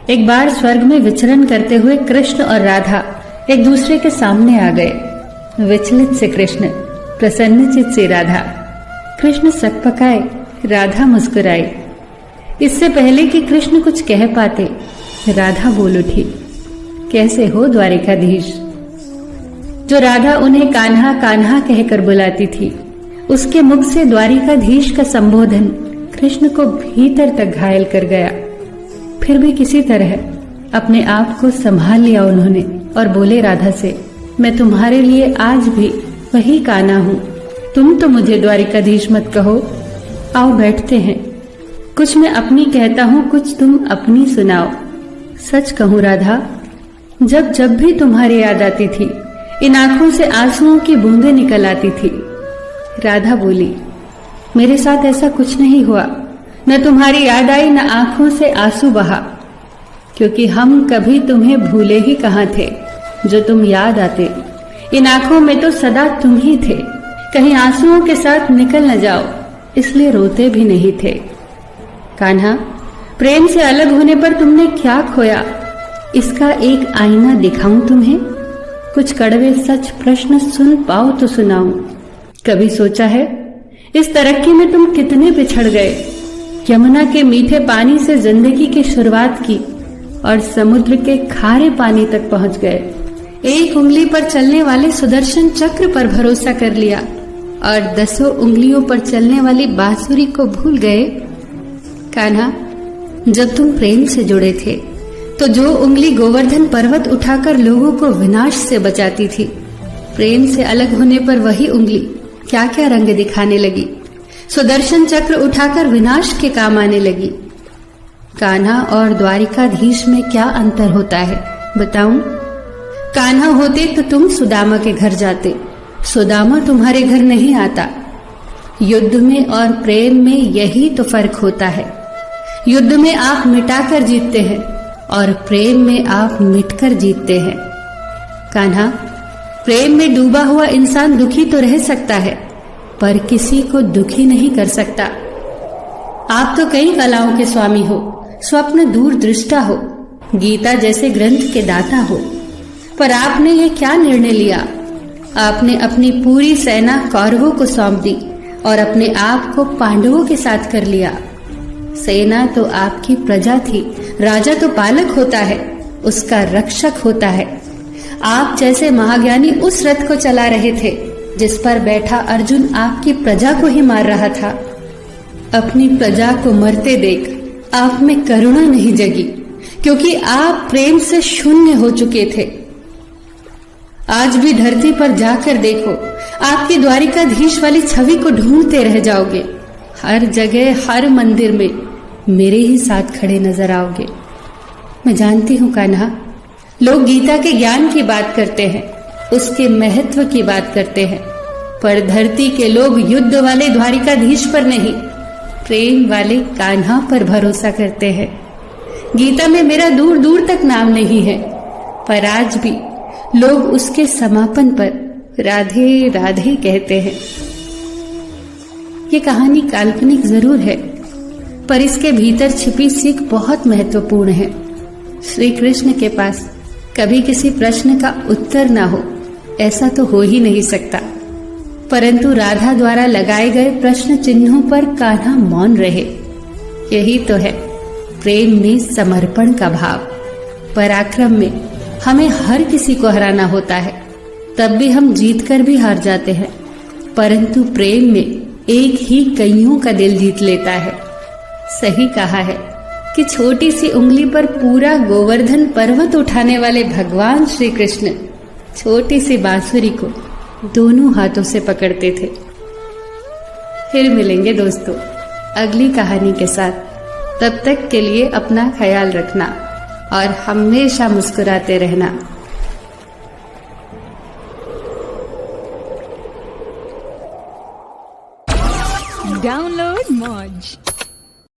एक बार स्वर्ग में विचरण करते हुए कृष्ण और राधा एक दूसरे के सामने आ गए। विचलित से कृष्ण, प्रसन्नचित से राधा। कृष्ण सकपकाए, राधा मुस्कुराई। इससे पहले कि कृष्ण कुछ कह पाते, राधा बोल उठी, कैसे हो द्वारिकाधीश। जो राधा उन्हें कान्हा कान्हा कहकर बुलाती थी, उसके मुख से द्वारिकाधीश का संबोधन कृष्ण को भीतर तक घायल कर गया। फिर भी किसी तरह अपने आप को संभाल लिया उन्होंने और बोले राधा से, मैं तुम्हारे लिए आज भी वही कान्हा हूँ। तुम तो मुझे द्वारिकाधीश मत कहो। आओ बैठते हैं। कुछ मैं अपनी कहता हूँ, कुछ तुम अपनी सुनाओ। सच कहूँ राधा, जब जब भी तुम्हारी याद आती थी, इन आंखों से आंसुओं की बूंदें निकल आती थी। राधा बोली, मेरे साथ ऐसा कुछ नहीं हुआ। न तुम्हारी याद आई, न आंखों से आंसू बहा, क्योंकि हम कभी तुम्हें भूले ही कहाँ थे। जो तुम याद आते, इन आंखों में तो सदा तुम ही थे। कहीं आंसुओं के साथ निकल न जाओ, इसलिए रोते भी नहीं थे। कान्हा, प्रेम से अलग होने पर तुमने क्या खोया, इसका एक आईना दिखाऊं तुम्हें। कुछ कड़वे सच प्रश्न सुन पाओ तो सुनाऊं। कभी सोचा है इस तरक्की में तुम कितने बिछड़ गए। यमुना के मीठे पानी से जिंदगी की शुरुआत की और समुद्र के खारे पानी तक पहुंच गए। एक उंगली पर चलने वाले सुदर्शन चक्र पर भरोसा कर लिया और 10 उंगलियों पर चलने वाली बांसुरी को भूल गए। कान्हा, जब तुम प्रेम से जुड़े थे तो जो उंगली गोवर्धन पर्वत उठाकर लोगों को विनाश से बचाती थी, प्रेम से अलग होने पर वही उंगली क्या क्या रंग दिखाने लगी। सुदर्शन चक्र उठाकर विनाश के काम आने लगी। कान्हा और द्वारिकाधीश में क्या अंतर होता है बताऊं? कान्हा होते तो तुम सुदामा के घर जाते, सुदामा तुम्हारे घर नहीं आता। युद्ध में और प्रेम में यही तो फर्क होता है। युद्ध में आप मिटाकर जीतते हैं और प्रेम में आप मिटकर जीतते हैं। कान्हा, प्रेम में डूबा हुआ इंसान दुखी तो रह सकता है, पर किसी को दुखी नहीं कर सकता। आप तो कई कलाओं के स्वामी हो, स्वप्न दूरदृष्टा हो, गीता जैसे ग्रंथ के दाता हो, पर आपने ये क्या निर्णय लिया? आपने अपनी पूरी सेना कौरवों को सौंप दी और अपने आप को पांडवों के साथ कर लिया। सेना तो आपकी प्रजा थी, राजा तो पालक होता है, उसका रक्षक होता है। आप जैसे महाज्ञानी उस रथ को चला रहे थे जिस पर बैठा अर्जुन आपकी प्रजा को ही मार रहा था। अपनी प्रजा को मरते देख आप में करुणा नहीं जगी, क्योंकि आप प्रेम से शून्य हो चुके थे। आज भी धरती पर जाकर देखो, आपकी द्वारिकाधीश वाली छवि को ढूंढते रह जाओगे। हर जगह, हर मंदिर में मेरे ही साथ खड़े नजर आओगे। मैं जानती हूँ कान्हा, लोग गीता के ज्ञान की बात करते हैं, उसके महत्व की बात करते हैं, पर धरती के लोग युद्ध वाले द्वारिकाधीश पर नहीं, प्रेम वाले कान्हा पर भरोसा करते हैं। गीता में मेरा दूर दूर तक नाम नहीं है, पर आज भी लोग उसके समापन पर राधे राधे कहते हैं। ये कहानी काल्पनिक जरूर है, पर इसके भीतर छिपी सीख बहुत महत्वपूर्ण है। श्री कृष्ण के पास कभी किसी प्रश्न का उत्तर ना हो, ऐसा तो हो ही नहीं सकता, परंतु राधा द्वारा लगाए गए प्रश्न चिन्हों पर कान्हा मौन रहे। यही तो है प्रेम में समर्पण का भाव। पराक्रम में हमें हर किसी को हराना होता है, तब भी हम जीत कर भी हार जाते हैं, परंतु प्रेम में एक ही कईयों का दिल जीत लेता है। सही कहा है कि छोटी सी उंगली पर पूरा गोवर्धन पर्वत उठाने वाले भगवान श्री कृष्ण छोटी सी बांसुरी को दोनों हाथों से पकड़ते थे। फिर मिलेंगे दोस्तों अगली कहानी के साथ। तब तक के लिए अपना ख्याल रखना और हमेशा मुस्कुराते रहना। डाउनलोड मौज।